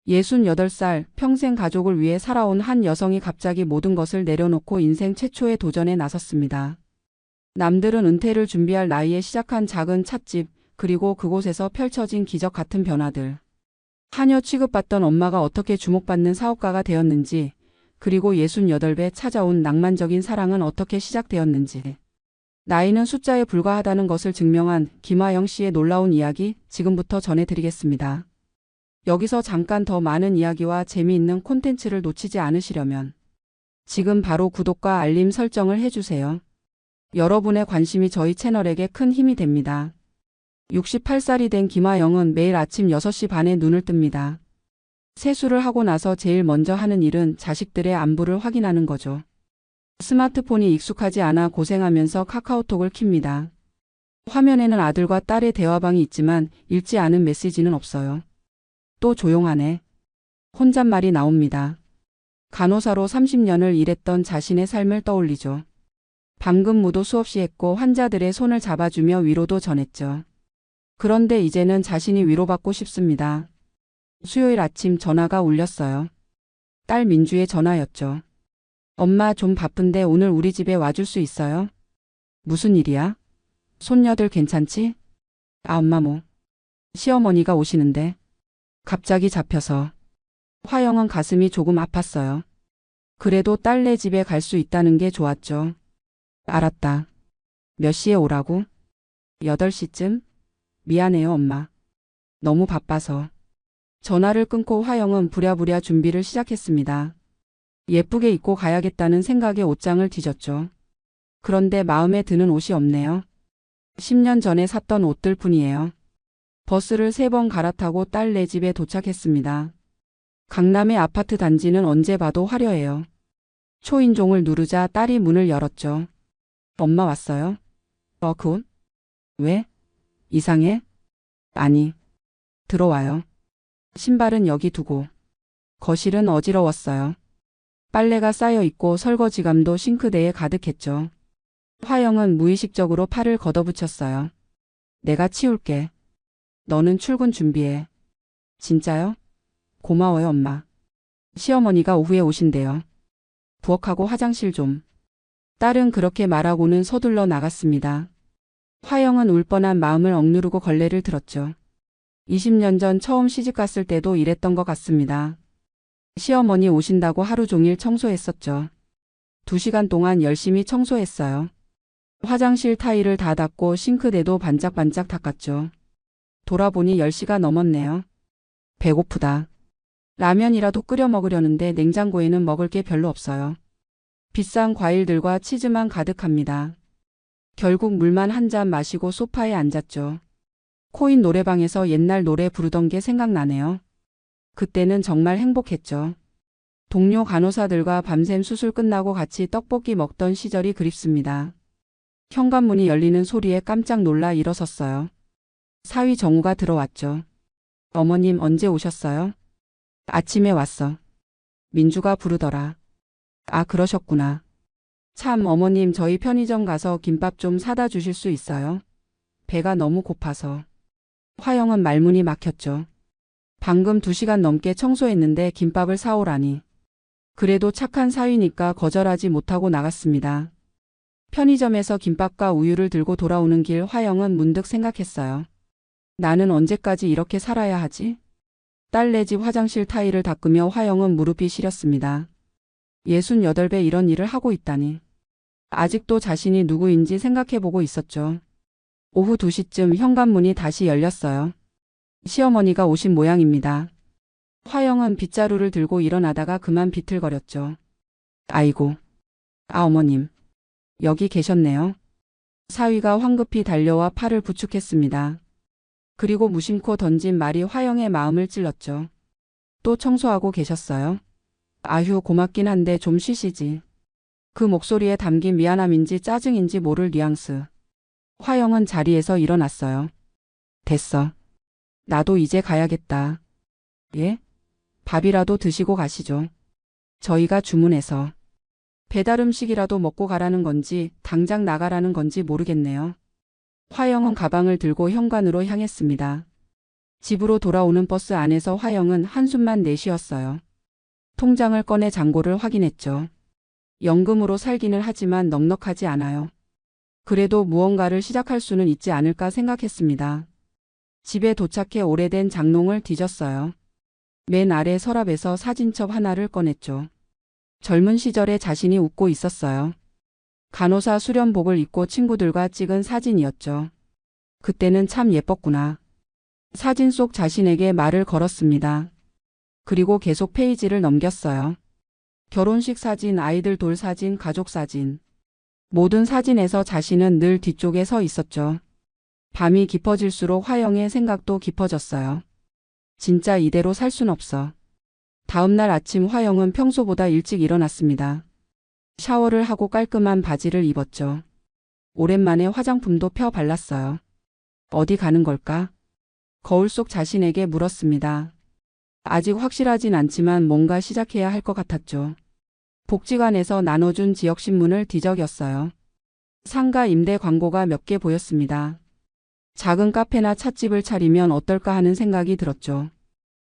68살 평생 가족을 위해 살아온 한 여성이 갑자기 모든 것을 내려놓고 인생 최초의 도전에 나섰습니다. 남들은 은퇴를 준비할 나이에 시작한 작은 찻집, 그리고 그곳에서 펼쳐진 기적 같은 변화들. 하녀 취급받던 엄마가 어떻게 주목받는 사업가가 되었는지, 그리고 68배 찾아온 낭만적인 사랑은 어떻게 시작되었는지. 나이는 숫자에 불과하다는 것을 증명한 김화영 씨의 놀라운 이야기 지금부터 전해드리겠습니다. 여기서 잠깐 더 많은 이야기와 재미있는 콘텐츠를 놓치지 않으시려면 지금 바로 구독과 알림 설정을 해주세요. 여러분의 관심이 저희 채널에게 큰 힘이 됩니다. 68살이 된 김화영은 매일 아침 6시 반에 눈을 뜹니다. 세수를 하고 나서 제일 먼저 하는 일은 자식들의 안부를 확인하는 거죠. 스마트폰이 익숙하지 않아 고생하면서 카카오톡을 켭니다. 화면에는 아들과 딸의 대화방이 있지만 읽지 않은 메시지는 없어요. 또 조용하네. 혼잣말이 나옵니다. 간호사로 30년을 일했던 자신의 삶을 떠올리죠. 밤 근무도 수없이 했고 환자들의 손을 잡아주며 위로도 전했죠. 그런데 이제는 자신이 위로받고 싶습니다. 수요일 아침 전화가 울렸어요. 딸 민주의 전화였죠. 엄마 좀 바쁜데 오늘 우리 집에 와줄 수 있어요? 무슨 일이야? 손녀들 괜찮지? 아 엄마 뭐. 시어머니가 오시는데. 갑자기 잡혀서. 화영은 가슴이 조금 아팠어요. 그래도 딸네 집에 갈 수 있다는 게 좋았죠. 알았다. 몇 시에 오라고? 8시쯤? 미안해요 엄마. 너무 바빠서. 전화를 끊고 화영은 부랴부랴 준비를 시작했습니다. 예쁘게 입고 가야겠다는 생각에 옷장을 뒤졌죠. 그런데 마음에 드는 옷이 없네요. 10년 전에 샀던 옷들 뿐이에요. 버스를 3번 갈아타고 딸네 집에 도착했습니다. 강남의 아파트 단지는 언제 봐도 화려해요. 초인종을 누르자 딸이 문을 열었죠. 엄마 왔어요? 그 옷? 왜? 이상해? 아니. 들어와요. 신발은 여기 두고. 거실은 어지러웠어요. 빨래가 쌓여 있고 설거지감도 싱크대에 가득했죠. 화영은 무의식적으로 팔을 걷어붙였어요. 내가 치울게. 너는 출근 준비해. 진짜요? 고마워요 엄마. 시어머니가 오후에 오신대요. 부엌하고 화장실 좀. 딸은 그렇게 말하고는 서둘러 나갔습니다. 화영은 울 뻔한 마음을 억누르고 걸레를 들었죠. 20년 전 처음 시집갔을 때도 이랬던 것 같습니다. 시어머니 오신다고 하루 종일 청소했었죠. 2시간 동안 열심히 청소했어요. 화장실 타일을 다 닦고 싱크대도 반짝반짝 닦았죠. 돌아보니 10시가 넘었네요. 배고프다. 라면이라도 끓여 먹으려는데 냉장고에는 먹을 게 별로 없어요. 비싼 과일들과 치즈만 가득합니다. 결국 물만 한 잔 마시고 소파에 앉았죠. 코인 노래방에서 옛날 노래 부르던 게 생각나네요. 그때는 정말 행복했죠. 동료 간호사들과 밤샘 수술 끝나고 같이 떡볶이 먹던 시절이 그립습니다. 현관문이 열리는 소리에 깜짝 놀라 일어섰어요. 사위 정우가 들어왔죠. 어머님 언제 오셨어요? 아침에 왔어. 민주가 부르더라. 아 그러셨구나. 참 어머님 저희 편의점 가서 김밥 좀 사다 주실 수 있어요? 배가 너무 고파서. 화영은 말문이 막혔죠. 방금 2시간 넘게 청소했는데 김밥을 사오라니. 그래도 착한 사위니까 거절하지 못하고 나갔습니다. 편의점에서 김밥과 우유를 들고 돌아오는 길 화영은 문득 생각했어요. 나는 언제까지 이렇게 살아야 하지? 딸네 집 화장실 타일을 닦으며 화영은 무릎이 시렸습니다. 68배 이런 일을 하고 있다니. 아직도 자신이 누구인지 생각해보고 있었죠. 오후 2시쯤 현관문이 다시 열렸어요. 시어머니가 오신 모양입니다. 화영은 빗자루를 들고 일어나다가 그만 비틀거렸죠. 아이고. 아 어머님. 여기 계셨네요. 사위가 황급히 달려와 팔을 부축했습니다. 그리고 무심코 던진 말이 화영의 마음을 찔렀죠. 또 청소하고 계셨어요? 아휴 고맙긴 한데 좀 쉬시지. 그 목소리에 담긴 미안함인지 짜증인지 모를 뉘앙스. 화영은 자리에서 일어났어요. 됐어. 나도 이제 가야겠다. 예? 밥이라도 드시고 가시죠. 저희가 주문해서. 배달 음식이라도 먹고 가라는 건지 당장 나가라는 건지 모르겠네요. 화영은 가방을 들고 현관으로 향했습니다. 집으로 돌아오는 버스 안에서 화영은 한숨만 내쉬었어요. 통장을 꺼내 잔고를 확인했죠. 연금으로 살기는 하지만 넉넉하지 않아요. 그래도 무언가를 시작할 수는 있지 않을까 생각했습니다. 집에 도착해 오래된 장롱을 뒤졌어요. 맨 아래 서랍에서 사진첩 하나를 꺼냈죠. 젊은 시절에 자신이 웃고 있었어요. 간호사 수련복을 입고 친구들과 찍은 사진이었죠. 그때는 참 예뻤구나. 사진 속 자신에게 말을 걸었습니다. 그리고 계속 페이지를 넘겼어요. 결혼식 사진, 아이들 돌 사진, 가족 사진. 모든 사진에서 자신은 늘 뒤쪽에 서 있었죠. 밤이 깊어질수록 화영의 생각도 깊어졌어요. 진짜 이대로 살 순 없어. 다음날 아침 화영은 평소보다 일찍 일어났습니다. 샤워를 하고 깔끔한 바지를 입었죠. 오랜만에 화장품도 펴 발랐어요. 어디 가는 걸까? 거울 속 자신에게 물었습니다. 아직 확실하진 않지만 뭔가 시작해야 할 것 같았죠. 복지관에서 나눠준 지역신문을 뒤적였어요. 상가 임대 광고가 몇 개 보였습니다. 작은 카페나 찻집을 차리면 어떨까 하는 생각이 들었죠.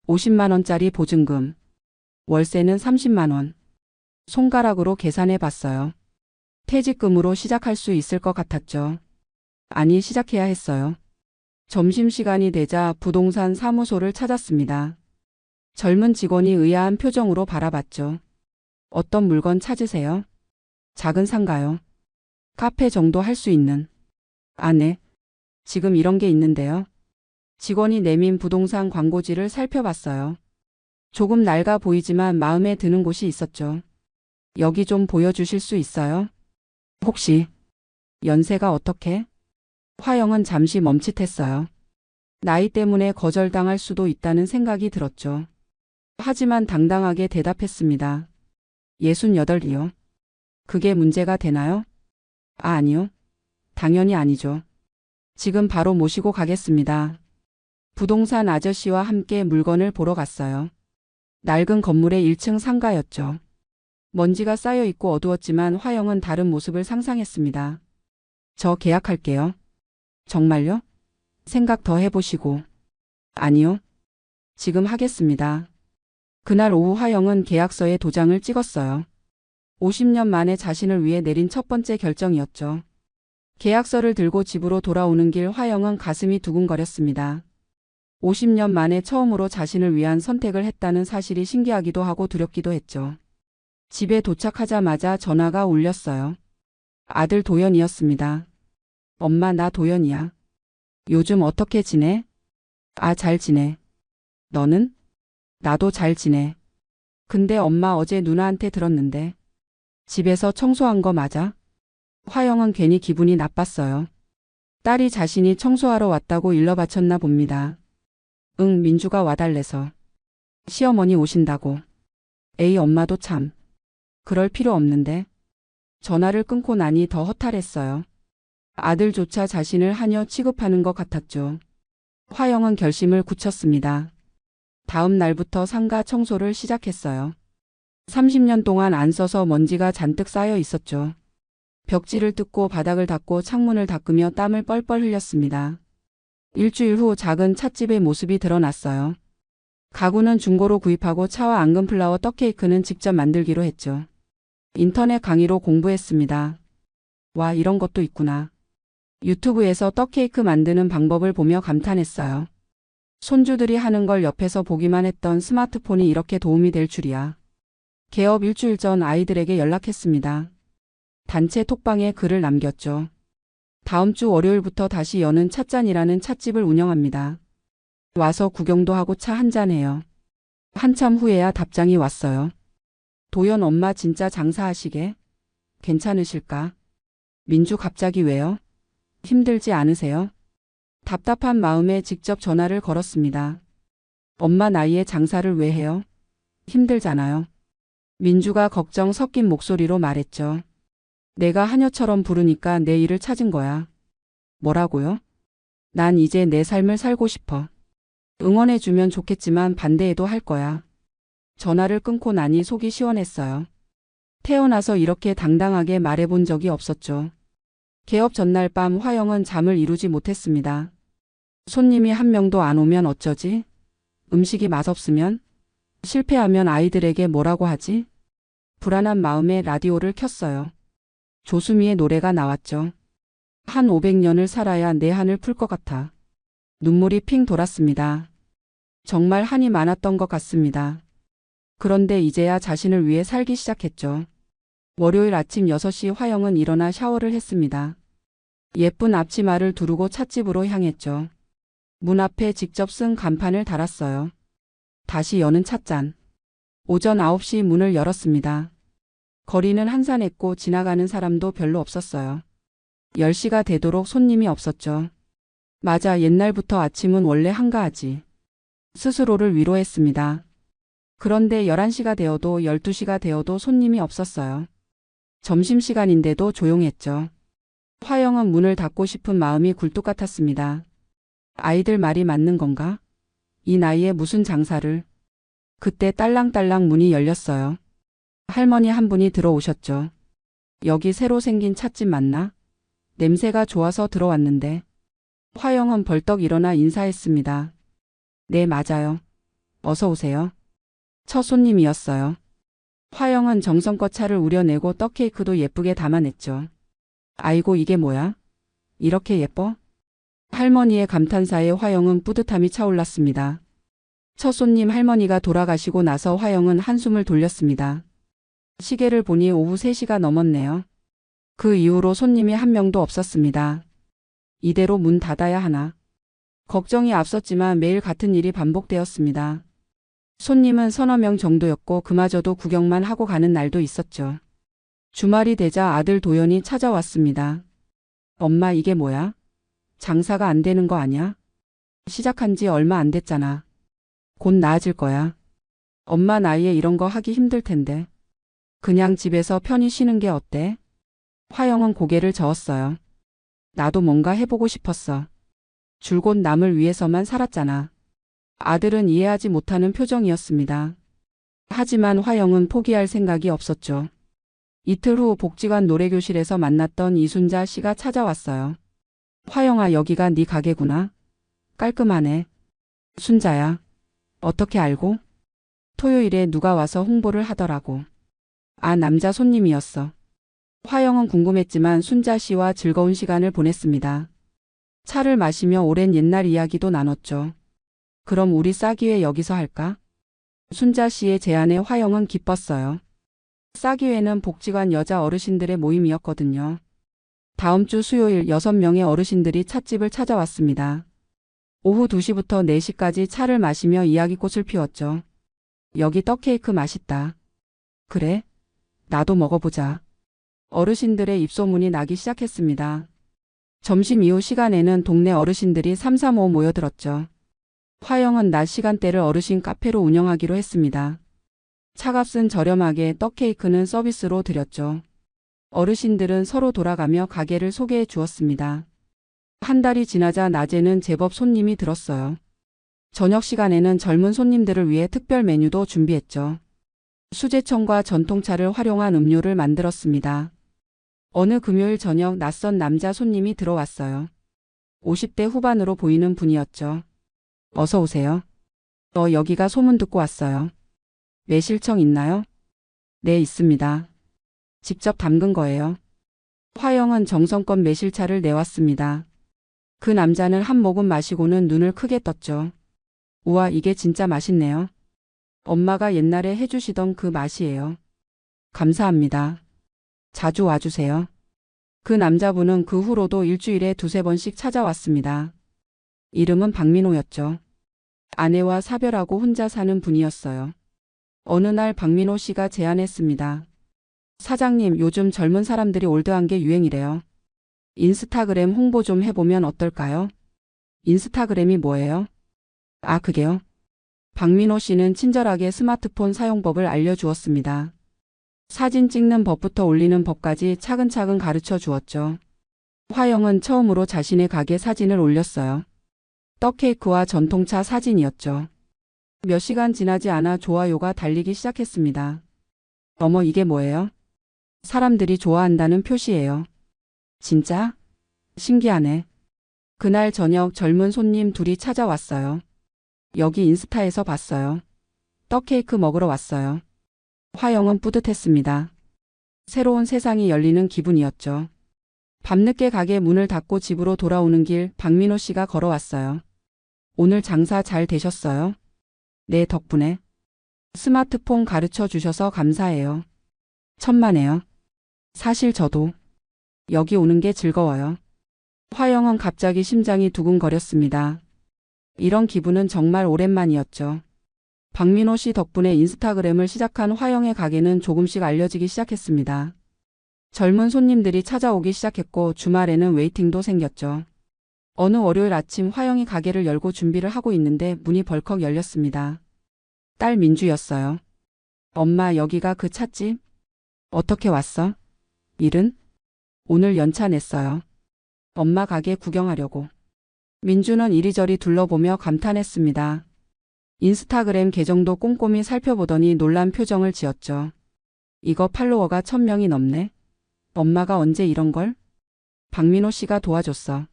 50만 원짜리 보증금. 월세는 30만 원. 손가락으로 계산해 봤어요. 퇴직금으로 시작할 수 있을 것 같았죠. 아니, 시작해야 했어요. 점심시간이 되자 부동산 사무소를 찾았습니다. 젊은 직원이 의아한 표정으로 바라봤죠. 어떤 물건 찾으세요? 작은 상가요. 카페 정도 할 수 있는. 아, 네. 지금 이런 게 있는데요. 직원이 내민 부동산 광고지를 살펴봤어요. 조금 낡아 보이지만 마음에 드는 곳이 있었죠. 여기 좀 보여주실 수 있어요? 혹시 연세가 어떻게? 화영은 잠시 멈칫했어요. 나이 때문에 거절당할 수도 있다는 생각이 들었죠. 하지만 당당하게 대답했습니다. 68이요. 그게 문제가 되나요? 아, 아니요. 당연히 아니죠. 지금 바로 모시고 가겠습니다. 부동산 아저씨와 함께 물건을 보러 갔어요. 낡은 건물의 1층 상가였죠. 먼지가 쌓여 있고 어두웠지만 화영은 다른 모습을 상상했습니다. 저 계약할게요. 정말요? 생각 더 해보시고. 아니요. 지금 하겠습니다. 그날 오후 화영은 계약서에 도장을 찍었어요. 50년 만에 자신을 위해 내린 첫 번째 결정이었죠. 계약서를 들고 집으로 돌아오는 길 화영은 가슴이 두근거렸습니다. 50년 만에 처음으로 자신을 위한 선택을 했다는 사실이 신기하기도 하고 두렵기도 했죠. 집에 도착하자마자 전화가 울렸어요. 아들 도연이었습니다. 엄마, 나 도연이야. 요즘 어떻게 지내? 아, 잘 지내. 너는? 나도 잘 지내. 근데 엄마 어제 누나한테 들었는데. 집에서 청소한 거 맞아? 화영은 괜히 기분이 나빴어요. 딸이 자신이 청소하러 왔다고 일러 바쳤나 봅니다. 응, 민주가 와달래서. 시어머니 오신다고. 에이, 엄마도 참. 그럴 필요 없는데. 전화를 끊고 나니 더 허탈했어요. 아들조차 자신을 하녀 취급하는 것 같았죠. 화영은 결심을 굳혔습니다. 다음 날부터 상가 청소를 시작했어요. 30년 동안 안 써서 먼지가 잔뜩 쌓여 있었죠. 벽지를 뜯고 바닥을 닦고 창문을 닦으며 땀을 뻘뻘 흘렸습니다. 일주일 후 작은 찻집의 모습이 드러났어요. 가구는 중고로 구입하고 차와 앙금플라워 떡케이크는 직접 만들기로 했죠. 인터넷 강의로 공부했습니다. 와, 이런 것도 있구나. 유튜브에서 떡케이크 만드는 방법을 보며 감탄했어요. 손주들이 하는 걸 옆에서 보기만 했던 스마트폰이 이렇게 도움이 될 줄이야. 개업 일주일 전 아이들에게 연락했습니다. 단체 톡방에 글을 남겼죠. 다음 주 월요일부터 다시 여는 찻잔이라는 찻집을 운영합니다. 와서 구경도 하고 차 한잔 해요. 한참 후에야 답장이 왔어요. 도연 엄마 진짜 장사하시게? 괜찮으실까? 민주 갑자기 왜요? 힘들지 않으세요? 답답한 마음에 직접 전화를 걸었습니다. 엄마 나이에 장사를 왜 해요? 힘들잖아요. 민주가 걱정 섞인 목소리로 말했죠. 내가 하녀처럼 부르니까 내 일을 찾은 거야. 뭐라고요? 난 이제 내 삶을 살고 싶어. 응원해주면 좋겠지만 반대해도 할 거야. 전화를 끊고 나니 속이 시원했어요. 태어나서 이렇게 당당하게 말해본 적이 없었죠. 개업 전날 밤 화영은 잠을 이루지 못했습니다. 손님이 한 명도 안 오면 어쩌지? 음식이 맛없으면? 실패하면 아이들에게 뭐라고 하지? 불안한 마음에 라디오를 켰어요. 조수미의 노래가 나왔죠. 한 500년을 살아야 내 한을 풀 것 같아. 눈물이 핑 돌았습니다. 정말 한이 많았던 것 같습니다. 그런데 이제야 자신을 위해 살기 시작했죠. 월요일 아침 6시 화영은 일어나 샤워를 했습니다. 예쁜 앞치마를 두르고 찻집으로 향했죠. 문 앞에 직접 쓴 간판을 달았어요. 다시 여는 찻잔. 오전 9시 문을 열었습니다. 거리는 한산했고 지나가는 사람도 별로 없었어요. 10시가 되도록 손님이 없었죠. 맞아, 옛날부터 아침은 원래 한가하지. 스스로를 위로했습니다. 그런데 11시가 되어도 12시가 되어도 손님이 없었어요. 점심시간인데도 조용했죠. 화영은 문을 닫고 싶은 마음이 굴뚝 같았습니다. 아이들 말이 맞는 건가? 이 나이에 무슨 장사를. 그때 딸랑딸랑 문이 열렸어요. 할머니 한 분이 들어오셨죠. 여기 새로 생긴 찻집 맞나? 냄새가 좋아서 들어왔는데. 화영은 벌떡 일어나 인사했습니다. 네, 맞아요. 어서 오세요. 첫 손님이었어요. 화영은 정성껏 차를 우려내고 떡케이크도 예쁘게 담아냈죠. 아이고, 이게 뭐야? 이렇게 예뻐? 할머니의 감탄사에 화영은 뿌듯함이 차올랐습니다. 첫 손님 할머니가 돌아가시고 나서 화영은 한숨을 돌렸습니다. 시계를 보니 오후 3시가 넘었네요. 그 이후로 손님이 한 명도 없었습니다. 이대로 문 닫아야 하나. 걱정이 앞섰지만 매일 같은 일이 반복되었습니다. 손님은 서너 명 정도였고 그마저도 구경만 하고 가는 날도 있었죠. 주말이 되자 아들 도연이 찾아왔습니다. 엄마, 이게 뭐야? 장사가 안 되는 거 아냐? 시작한 지 얼마 안 됐잖아. 곧 나아질 거야. 엄마 나이에 이런 거 하기 힘들 텐데. 그냥 집에서 편히 쉬는 게 어때? 화영은 고개를 저었어요. 나도 뭔가 해보고 싶었어. 줄곧 남을 위해서만 살았잖아. 아들은 이해하지 못하는 표정이었습니다. 하지만 화영은 포기할 생각이 없었죠. 이틀 후 복지관 노래교실에서 만났던 이순자 씨가 찾아왔어요. 화영아, 여기가 네 가게구나. 깔끔하네. 순자야. 어떻게 알고? 토요일에 누가 와서 홍보를 하더라고. 아, 남자 손님이었어. 화영은 궁금했지만 순자 씨와 즐거운 시간을 보냈습니다. 차를 마시며 오랜 옛날 이야기도 나눴죠. 그럼 우리 싸기회 여기서 할까? 순자 씨의 제안에 화영은 기뻤어요. 싸기회는 복지관 여자 어르신들의 모임이었거든요. 다음 주 수요일 6명의 어르신들이 찻집을 찾아왔습니다. 오후 2시부터 4시까지 차를 마시며 이야기꽃을 피웠죠. 여기 떡케이크 맛있다. 그래? 나도 먹어보자. 어르신들의 입소문이 나기 시작했습니다. 점심 이후 시간에는 동네 어르신들이 삼삼오오 모여들었죠. 화영은 낮 시간대를 어르신 카페로 운영하기로 했습니다. 차값은 저렴하게 떡케이크는 서비스로 드렸죠. 어르신들은 서로 돌아가며 가게를 소개해 주었습니다. 한 달이 지나자 낮에는 제법 손님이 들었어요. 저녁 시간에는 젊은 손님들을 위해 특별 메뉴도 준비했죠. 수제청과 전통차를 활용한 음료를 만들었습니다. 어느 금요일 저녁 낯선 남자 손님이 들어왔어요. 50대 후반으로 보이는 분이었죠. 어서 오세요. 여기가 소문 듣고 왔어요. 매실청 있나요? 네, 있습니다. 직접 담근 거예요. 화영은 정성껏 매실차를 내왔습니다. 그 남자는 한 모금 마시고는 눈을 크게 떴죠. 우와, 이게 진짜 맛있네요. 엄마가 옛날에 해주시던 그 맛이에요. 감사합니다. 자주 와주세요. 그 남자분은 그 후로도 일주일에 2~3번씩 찾아왔습니다. 이름은 박민호였죠. 아내와 사별하고 혼자 사는 분이었어요. 어느 날 박민호 씨가 제안했습니다. 사장님, 요즘 젊은 사람들이 올드한 게 유행이래요. 인스타그램 홍보 좀 해보면 어떨까요? 인스타그램이 뭐예요? 아, 그게요? 박민호 씨는 친절하게 스마트폰 사용법을 알려주었습니다. 사진 찍는 법부터 올리는 법까지 차근차근 가르쳐 주었죠. 화영은 처음으로 자신의 가게 사진을 올렸어요. 떡케이크와 전통차 사진이었죠. 몇 시간 지나지 않아 좋아요가 달리기 시작했습니다. 어머, 이게 뭐예요? 사람들이 좋아한다는 표시예요. 진짜? 신기하네. 그날 저녁 젊은 손님 둘이 찾아왔어요. 여기 인스타에서 봤어요. 떡케이크 먹으러 왔어요. 화영은 뿌듯했습니다. 새로운 세상이 열리는 기분이었죠. 밤늦게 가게 문을 닫고 집으로 돌아오는 길 박민호 씨가 걸어왔어요. 오늘 장사 잘 되셨어요? 네, 덕분에. 스마트폰 가르쳐 주셔서 감사해요. 천만에요. 사실 저도 여기 오는 게 즐거워요. 화영은 갑자기 심장이 두근거렸습니다. 이런 기분은 정말 오랜만이었죠. 박민호 씨 덕분에 인스타그램을 시작한 화영의 가게는 조금씩 알려지기 시작했습니다. 젊은 손님들이 찾아오기 시작했고 주말에는 웨이팅도 생겼죠. 어느 월요일 아침 화영이 가게를 열고 준비를 하고 있는데 문이 벌컥 열렸습니다. 딸 민주였어요. 엄마, 여기가 그 찻집? 어떻게 왔어? 일은? 오늘 연차 냈어요. 엄마 가게 구경하려고. 민주는 이리저리 둘러보며 감탄했습니다. 인스타그램 계정도 꼼꼼히 살펴보더니 놀란 표정을 지었죠. 이거 팔로워가 1000명이 넘네. 엄마가 언제 이런 걸? 박민호 씨가 도와줬어.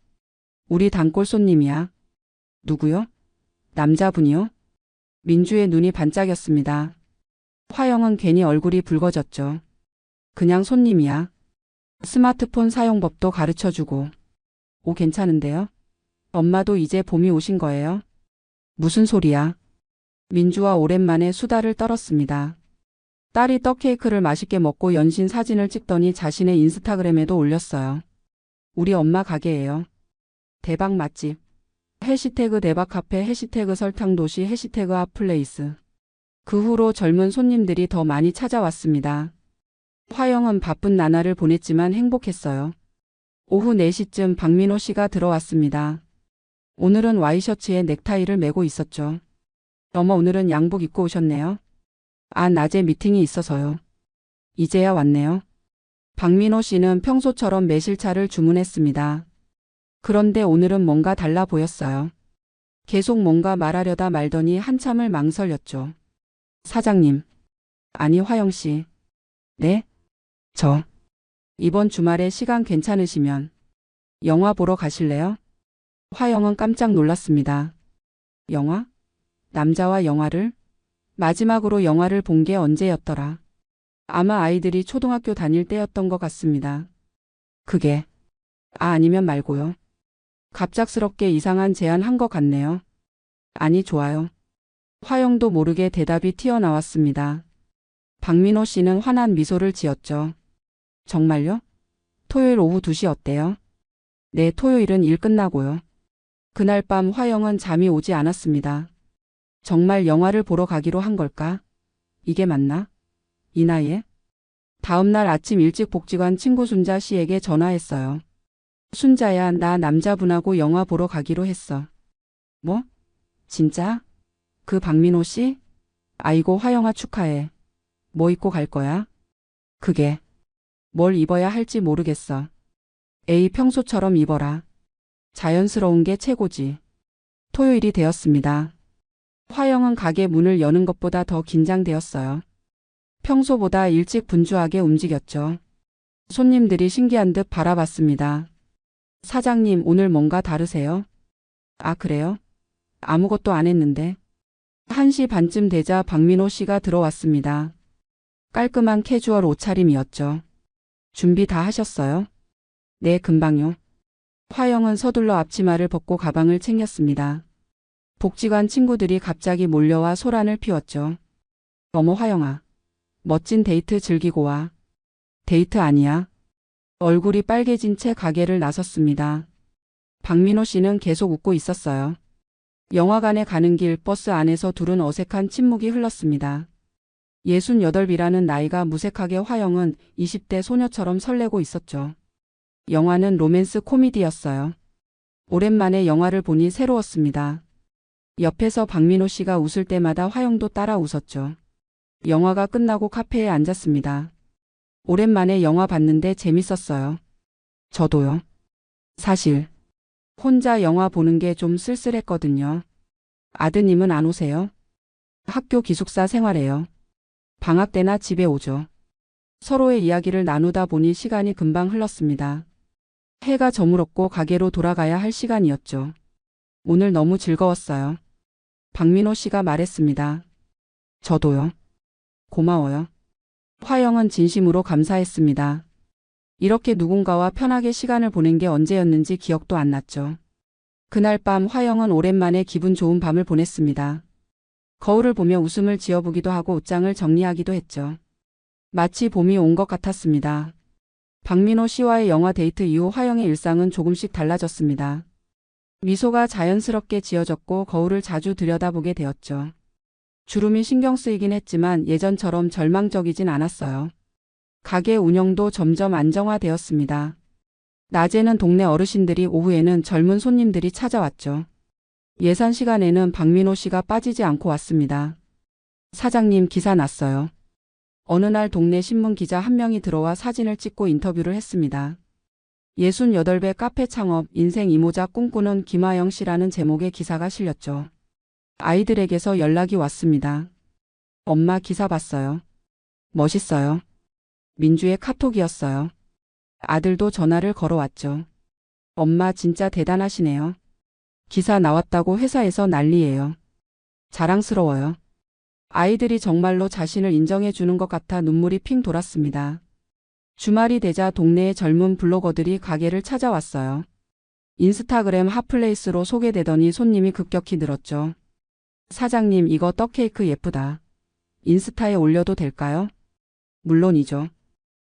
우리 단골 손님이야. 누구요? 남자분이요? 민주의 눈이 반짝였습니다. 화영은 괜히 얼굴이 붉어졌죠. 그냥 손님이야. 스마트폰 사용법도 가르쳐주고. 오, 괜찮은데요? 엄마도 이제 봄이 오신 거예요? 무슨 소리야? 민주와 오랜만에 수다를 떨었습니다. 딸이 떡케이크를 맛있게 먹고 연신 사진을 찍더니 자신의 인스타그램에도 올렸어요. 우리 엄마 가게예요. 대박 맛집. 해시태그 대박카페, 해시태그 설탕도시, 해시태그 핫플레이스. 그 후로 젊은 손님들이 더 많이 찾아왔습니다. 화영은 바쁜 나날을 보냈지만 행복했어요. 오후 4시쯤 박민호 씨가 들어왔습니다. 오늘은 와이셔츠에 넥타이를 매고 있었죠. 어머, 오늘은 양복 입고 오셨네요. 아, 낮에 미팅이 있어서요. 이제야 왔네요. 박민호 씨는 평소처럼 매실차를 주문했습니다. 그런데 오늘은 뭔가 달라 보였어요. 계속 뭔가 말하려다 말더니 한참을 망설였죠. 사장님. 아니, 화영 씨. 네? 저. 이번 주말에 시간 괜찮으시면 영화 보러 가실래요? 화영은 깜짝 놀랐습니다. 영화? 남자와 영화를? 마지막으로 영화를 본 게 언제였더라? 아마 아이들이 초등학교 다닐 때였던 것 같습니다. 그게. 아니면 말고요. 갑작스럽게 이상한 제안 한 것 같네요. 아니, 좋아요. 화영도 모르게 대답이 튀어나왔습니다. 박민호 씨는 환한 미소를 지었죠. 정말요? 토요일 오후 2시 어때요? 네, 토요일은 일 끝나고요. 그날 밤 화영은 잠이 오지 않았습니다. 정말 영화를 보러 가기로 한 걸까? 이게 맞나? 이 나이에? 다음 날 아침 일찍 복직한 친구 순자 씨에게 전화했어요. 순자야, 나 남자분하고 영화 보러 가기로 했어. 뭐? 진짜? 그 박민호 씨? 아이고, 화영아 축하해. 뭐 입고 갈 거야? 그게. 뭘 입어야 할지 모르겠어. 에이, 평소처럼 입어라. 자연스러운 게 최고지. 토요일이 되었습니다. 화영은 가게 문을 여는 것보다 더 긴장되었어요. 평소보다 일찍 분주하게 움직였죠. 손님들이 신기한 듯 바라봤습니다. 사장님, 오늘 뭔가 다르세요? 아, 그래요? 아무것도 안 했는데. 1시 반쯤 되자 박민호 씨가 들어왔습니다. 깔끔한 캐주얼 옷차림이었죠. 준비 다 하셨어요? 네, 금방요. 화영은 서둘러 앞치마를 벗고 가방을 챙겼습니다. 복직한 친구들이 갑자기 몰려와 소란을 피웠죠. 어머, 화영아. 멋진 데이트 즐기고 와. 데이트 아니야. 얼굴이 빨개진 채 가게를 나섰습니다. 박민호 씨는 계속 웃고 있었어요. 영화관에 가는 길 버스 안에서 둘은 어색한 침묵이 흘렀습니다. 68이라는 나이가 무색하게 화영은 20대 소녀처럼 설레고 있었죠. 영화는 로맨스 코미디였어요. 오랜만에 영화를 보니 새로웠습니다. 옆에서 박민호 씨가 웃을 때마다 화영도 따라 웃었죠. 영화가 끝나고 카페에 앉았습니다. 오랜만에 영화 봤는데 재밌었어요. 저도요. 사실 혼자 영화 보는 게 좀 쓸쓸했거든요. 아드님은 안 오세요? 학교 기숙사 생활해요. 방학 때나 집에 오죠. 서로의 이야기를 나누다 보니 시간이 금방 흘렀습니다. 해가 저물었고 가게로 돌아가야 할 시간이었죠. 오늘 너무 즐거웠어요. 박민호 씨가 말했습니다. 저도요. 고마워요. 화영은 진심으로 감사했습니다. 이렇게 누군가와 편하게 시간을 보낸 게 언제였는지 기억도 안 났죠. 그날 밤 화영은 오랜만에 기분 좋은 밤을 보냈습니다. 거울을 보며 웃음을 지어보기도 하고 옷장을 정리하기도 했죠. 마치 봄이 온 것 같았습니다. 박민호 씨와의 영화 데이트 이후 화영의 일상은 조금씩 달라졌습니다. 미소가 자연스럽게 지어졌고 거울을 자주 들여다보게 되었죠. 주름이 신경 쓰이긴 했지만 예전처럼 절망적이진 않았어요. 가게 운영도 점점 안정화되었습니다. 낮에는 동네 어르신들이, 오후에는 젊은 손님들이 찾아왔죠. 예산 시간에는 박민호 씨가 빠지지 않고 왔습니다. 사장님, 기사 났어요. 어느 날 동네 신문 기자 한 명이 들어와 사진을 찍고 인터뷰를 했습니다. 68배 카페 창업, 인생 이모자 꿈꾸는 김화영 씨라는 제목의 기사가 실렸죠. 아이들에게서 연락이 왔습니다. 엄마, 기사 봤어요. 멋있어요. 민주의 카톡이었어요. 아들도 전화를 걸어왔죠. 엄마, 진짜 대단하시네요. 기사 나왔다고 회사에서 난리예요. 자랑스러워요. 아이들이 정말로 자신을 인정해 주는 것 같아 눈물이 핑 돌았습니다. 주말이 되자 동네의 젊은 블로거들이 가게를 찾아왔어요. 인스타그램 핫플레이스로 소개되더니 손님이 급격히 늘었죠. 사장님, 이거 떡케이크 예쁘다. 인스타에 올려도 될까요? 물론이죠.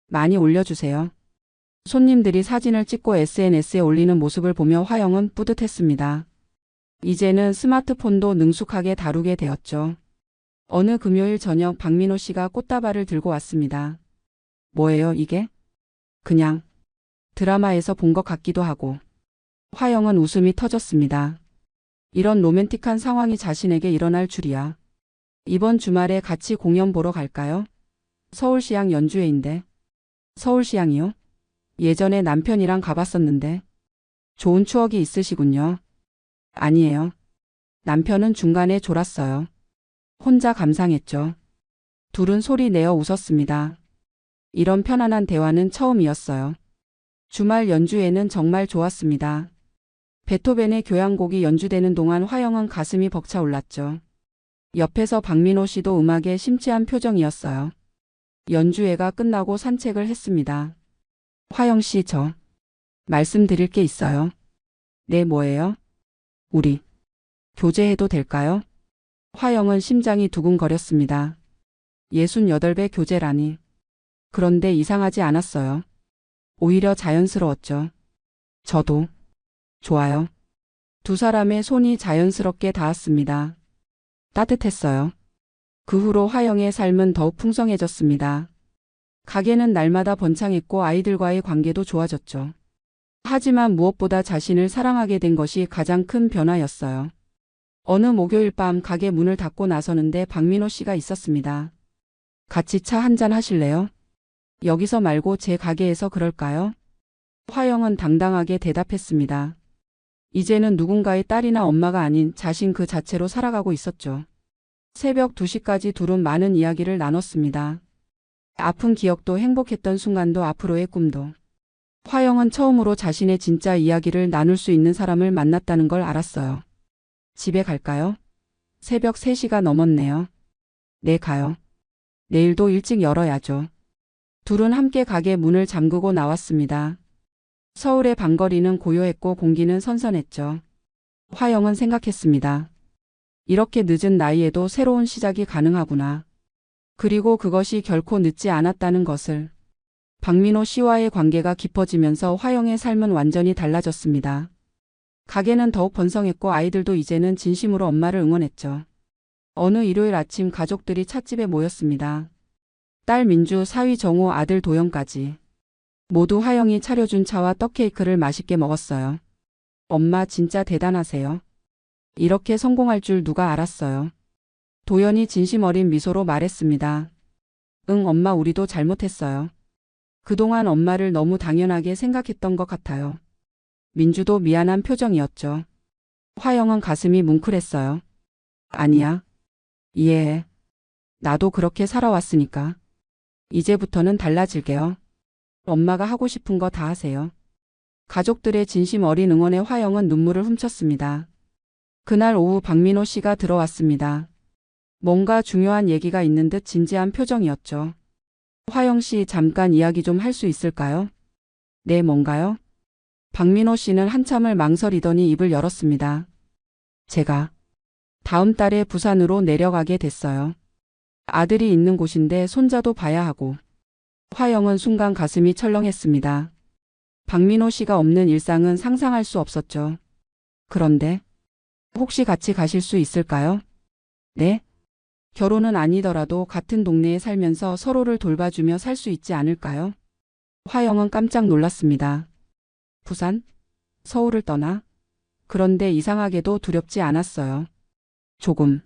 많이 올려주세요. 손님들이 사진을 찍고 SNS에 올리는 모습을 보며 화영은 뿌듯했습니다. 이제는 스마트폰도 능숙하게 다루게 되었죠. 어느 금요일 저녁 박민호 씨가 꽃다발을 들고 왔습니다. 뭐예요, 이게? 그냥 드라마에서 본 것 같기도 하고. 화영은 웃음이 터졌습니다. 이런 로맨틱한 상황이 자신에게 일어날 줄이야. 이번 주말에 같이 공연 보러 갈까요? 서울시향 연주회인데. 서울시향이요? 예전에 남편이랑 가봤었는데. 좋은 추억이 있으시군요. 아니에요. 남편은 중간에 졸았어요. 혼자 감상했죠. 둘은 소리 내어 웃었습니다. 이런 편안한 대화는 처음이었어요. 주말 연주회는 정말 좋았습니다. 베토벤의 교향곡이 연주되는 동안 화영은 가슴이 벅차올랐죠. 옆에서 박민호 씨도 음악에 심취한 표정이었어요. 연주회가 끝나고 산책을 했습니다. 화영 씨, 저 말씀드릴 게 있어요. 네, 뭐예요? 우리 교제해도 될까요? 화영은 심장이 두근거렸습니다. 68배 교제라니. 그런데 이상하지 않았어요. 오히려 자연스러웠죠. 저도. 좋아요. 두 사람의 손이 자연스럽게 닿았습니다. 따뜻했어요. 그 후로 화영의 삶은 더욱 풍성해졌습니다. 가게는 날마다 번창했고 아이들과의 관계도 좋아졌죠. 하지만 무엇보다 자신을 사랑하게 된 것이 가장 큰 변화였어요. 어느 목요일 밤 가게 문을 닫고 나서는데 박민호 씨가 있었습니다. 같이 차 한잔 하실래요? 여기서 말고 제 가게에서 그럴까요? 화영은 당당하게 대답했습니다. 이제는 누군가의 딸이나 엄마가 아닌 자신 그 자체로 살아가고 있었죠. 새벽 2시까지 둘은 많은 이야기를 나눴습니다. 아픈 기억도 행복했던 순간도 앞으로의 꿈도. 화영은 처음으로 자신의 진짜 이야기를 나눌 수 있는 사람을 만났다는 걸 알았어요. 집에 갈까요? 새벽 3시가 넘었네요. 네, 가요. 내일도 일찍 열어야죠. 둘은 함께 가게 문을 잠그고 나왔습니다. 서울의 밤거리는 고요했고 공기는 선선했죠. 화영은 생각했습니다. 이렇게 늦은 나이에도 새로운 시작이 가능하구나. 그리고 그것이 결코 늦지 않았다는 것을. 박민호 씨와의 관계가 깊어지면서 화영의 삶은 완전히 달라졌습니다. 가게는 더욱 번성했고 아이들도 이제는 진심으로 엄마를 응원했죠. 어느 일요일 아침 가족들이 찻집에 모였습니다. 딸 민주, 사위 정우, 아들 도영까지. 모두 화영이 차려준 차와 떡케이크를 맛있게 먹었어요. 엄마, 진짜 대단하세요. 이렇게 성공할 줄 누가 알았어요. 도연이 진심 어린 미소로 말했습니다. 응, 엄마, 우리도 잘못했어요. 그동안 엄마를 너무 당연하게 생각했던 것 같아요. 민주도 미안한 표정이었죠. 화영은 가슴이 뭉클했어요. 아니야. 이해해. 나도 그렇게 살아왔으니까. 이제부터는 달라질게요. 엄마가 하고 싶은 거 다 하세요. 가족들의 진심 어린 응원에 화영은 눈물을 훔쳤습니다. 그날 오후 박민호 씨가 들어왔습니다. 뭔가 중요한 얘기가 있는 듯 진지한 표정이었죠. 화영 씨, 잠깐 이야기 좀 할 수 있을까요? 네, 뭔가요? 박민호 씨는 한참을 망설이더니 입을 열었습니다. 제가 다음 달에 부산으로 내려가게 됐어요. 아들이 있는 곳인데 손자도 봐야 하고. 화영은 순간 가슴이 철렁했습니다. 박민호 씨가 없는 일상은 상상할 수 없었죠. 그런데 혹시 같이 가실 수 있을까요? 네? 결혼은 아니더라도 같은 동네에 살면서 서로를 돌봐주며 살 수 있지 않을까요? 화영은 깜짝 놀랐습니다. 부산? 서울을 떠나? 그런데 이상하게도 두렵지 않았어요. 조금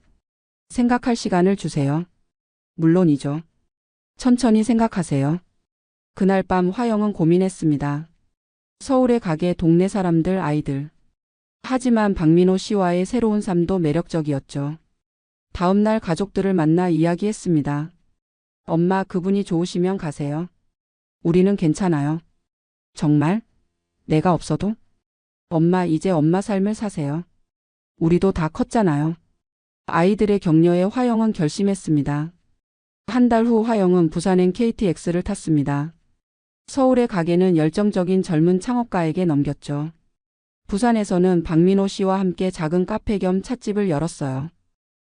생각할 시간을 주세요. 물론이죠. 천천히 생각하세요. 그날 밤 화영은 고민했습니다. 서울에 가게 동네 사람들, 아이들. 하지만 박민호 씨와의 새로운 삶도 매력적이었죠. 다음 날 가족들을 만나 이야기했습니다. 엄마, 그분이 좋으시면 가세요. 우리는 괜찮아요. 정말? 내가 없어도? 엄마, 이제 엄마 삶을 사세요. 우리도 다 컸잖아요. 아이들의 격려에 화영은 결심했습니다. 한 달 후 화영은 부산행 KTX를 탔습니다. 서울의 가게는 열정적인 젊은 창업가에게 넘겼죠. 부산에서는 박민호 씨와 함께 작은 카페 겸 찻집을 열었어요.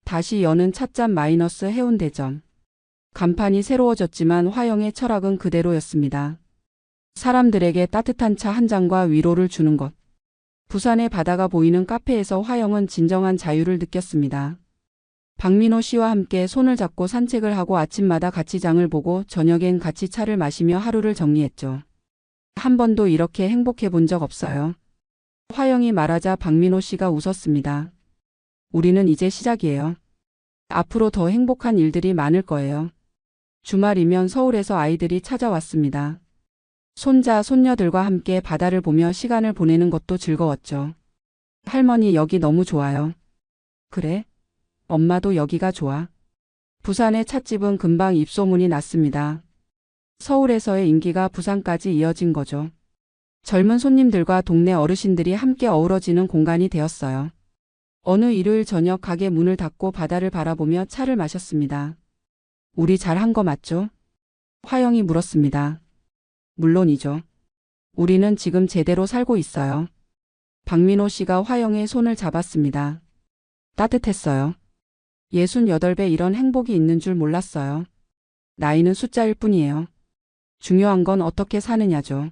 다시 여는 찻잔 마이너스 해운대점. 간판이 새로워졌지만 화영의 철학은 그대로였습니다. 사람들에게 따뜻한 차 한 잔과 위로를 주는 것. 부산의 바다가 보이는 카페에서 화영은 진정한 자유를 느꼈습니다. 박민호 씨와 함께 손을 잡고 산책을 하고 아침마다 같이 장을 보고 저녁엔 같이 차를 마시며 하루를 정리했죠. 한 번도 이렇게 행복해 본 적 없어요. 화영이 말하자 박민호 씨가 웃었습니다. 우리는 이제 시작이에요. 앞으로 더 행복한 일들이 많을 거예요. 주말이면 서울에서 아이들이 찾아왔습니다. 손자, 손녀들과 함께 바다를 보며 시간을 보내는 것도 즐거웠죠. 할머니, 여기 너무 좋아요. 그래? 엄마도 여기가 좋아. 부산의 찻집은 금방 입소문이 났습니다. 서울에서의 인기가 부산까지 이어진 거죠. 젊은 손님들과 동네 어르신들이 함께 어우러지는 공간이 되었어요. 어느 일요일 저녁 가게 문을 닫고 바다를 바라보며 차를 마셨습니다. 우리 잘한 거 맞죠? 화영이 물었습니다. 물론이죠. 우리는 지금 제대로 살고 있어요. 박민호 씨가 화영의 손을 잡았습니다. 따뜻했어요. 68배 이런 행복이 있는 줄 몰랐어요. 나이는 숫자일 뿐이에요. 중요한 건 어떻게 사느냐죠.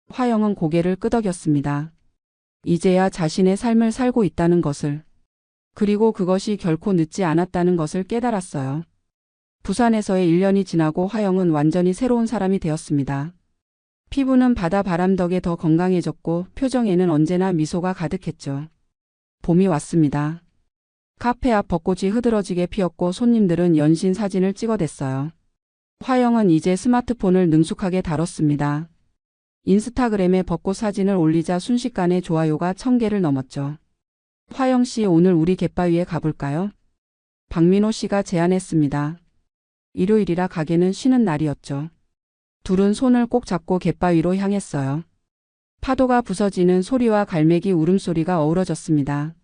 화영은 고개를 끄덕였습니다. 이제야 자신의 삶을 살고 있다는 것을, 그리고 그것이 결코 늦지 않았다는 것을 깨달았어요. 부산에서의 1년이 지나고 화영은 완전히 새로운 사람이 되었습니다. 피부는 바다 바람 덕에 더 건강해졌고 표정에는 언제나 미소가 가득했죠. 봄이 왔습니다. 카페 앞 벚꽃이 흐드러지게 피었고 손님들은 연신 사진을 찍어댔어요. 화영은 이제 스마트폰을 능숙하게 다뤘습니다. 인스타그램에 벚꽃 사진을 올리자 순식간에 좋아요가 1000개를 넘었죠. 화영 씨, 오늘 우리 갯바위에 가볼까요? 박민호 씨가 제안했습니다. 일요일이라 가게는 쉬는 날이었죠. 둘은 손을 꼭 잡고 갯바위로 향했어요. 파도가 부서지는 소리와 갈매기 울음소리가 어우러졌습니다.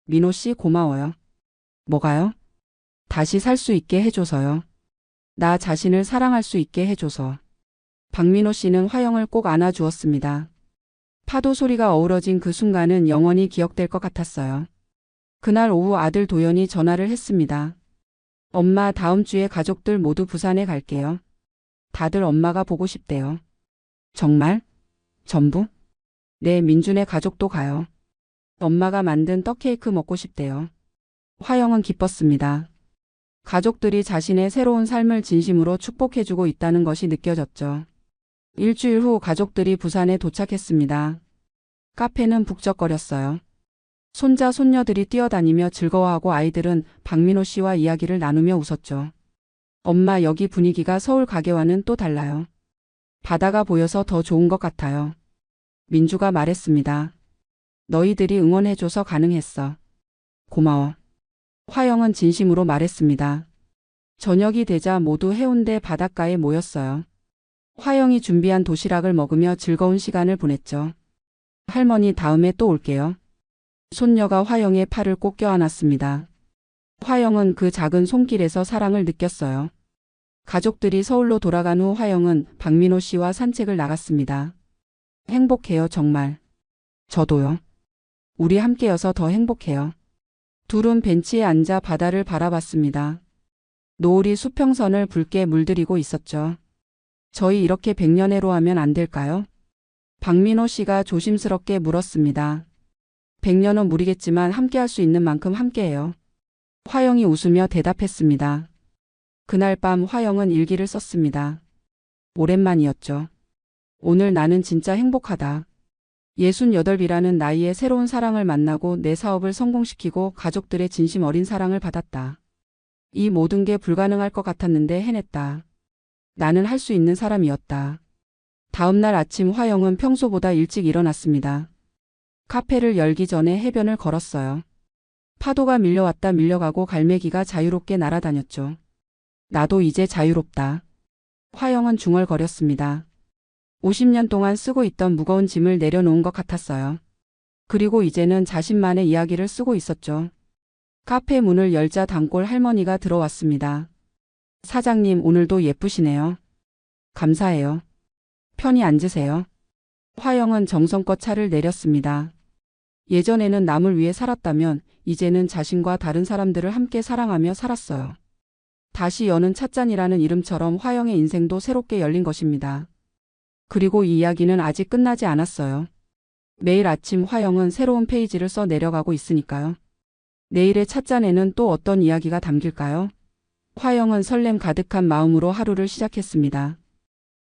민호 씨, 고마워요. 뭐가요? 다시 살 수 있게 해줘서요. 나 자신을 사랑할 수 있게 해줘서. 박민호 씨는 화영을 꼭 안아주었습니다. 파도 소리가 어우러진 그 순간은 영원히 기억될 것 같았어요. 그날 오후 아들 도연이 전화를 했습니다. 엄마, 다음 주에 가족들 모두 부산에 갈게요. 다들 엄마가 보고 싶대요. 정말? 전부? 네, 민준의 가족도 가요. 엄마가 만든 떡케이크 먹고 싶대요. 화영은 기뻤습니다. 가족들이 자신의 새로운 삶을 진심으로 축복해주고 있다는 것이 느껴졌죠. 일주일 후 가족들이 부산에 도착했습니다. 카페는 북적거렸어요. 손자, 손녀들이 뛰어다니며 즐거워하고 아이들은 박민호 씨와 이야기를 나누며 웃었죠. 엄마, 여기 분위기가 서울 가게와는 또 달라요. 바다가 보여서 더 좋은 것 같아요. 민주가 말했습니다. 너희들이 응원해줘서 가능했어. 고마워. 화영은 진심으로 말했습니다. 저녁이 되자 모두 해운대 바닷가에 모였어요. 화영이 준비한 도시락을 먹으며 즐거운 시간을 보냈죠. 할머니 다음에 또 올게요. 손녀가 화영의 팔을 꼭 껴안았습니다. 화영은 그 작은 손길에서 사랑을 느꼈어요. 가족들이 서울로 돌아간 후 화영은 박민호 씨와 산책을 나갔습니다. 행복해요, 정말. 저도요. 우리 함께여서 더 행복해요. 둘은 벤치에 앉아 바다를 바라봤습니다. 노을이 수평선을 붉게 물들이고 있었죠. 저희 이렇게 백년해로 하면 안 될까요? 박민호 씨가 조심스럽게 물었습니다. 100년은 무리겠지만 함께할 수 있는 만큼 함께해요. 화영이 웃으며 대답했습니다. 그날 밤 화영은 일기를 썼습니다. 오랜만이었죠. 오늘 나는 진짜 행복하다. 68이라는 나이에 새로운 사랑을 만나고 내 사업을 성공시키고 가족들의 진심 어린 사랑을 받았다. 이 모든 게 불가능할 것 같았는데 해냈다. 나는 할 수 있는 사람이었다. 다음 날 아침 화영은 평소보다 일찍 일어났습니다. 카페를 열기 전에 해변을 걸었어요. 파도가 밀려왔다 밀려가고 갈매기가 자유롭게 날아다녔죠. 나도 이제 자유롭다. 화영은 중얼거렸습니다. 50년 동안 쓰고 있던 무거운 짐을 내려놓은 것 같았어요. 그리고 이제는 자신만의 이야기를 쓰고 있었죠. 카페 문을 열자 단골 할머니가 들어왔습니다. 사장님, 오늘도 예쁘시네요. 감사해요. 편히 앉으세요. 화영은 정성껏 차를 내렸습니다. 예전에는 남을 위해 살았다면 이제는 자신과 다른 사람들을 함께 사랑하며 살았어요. 다시 여는 찻잔이라는 이름처럼 화영의 인생도 새롭게 열린 것입니다. 그리고 이 이야기는 아직 끝나지 않았어요. 매일 아침 화영은 새로운 페이지를 써 내려가고 있으니까요. 내일의 찻잔에는 또 어떤 이야기가 담길까요? 화영은 설렘 가득한 마음으로 하루를 시작했습니다.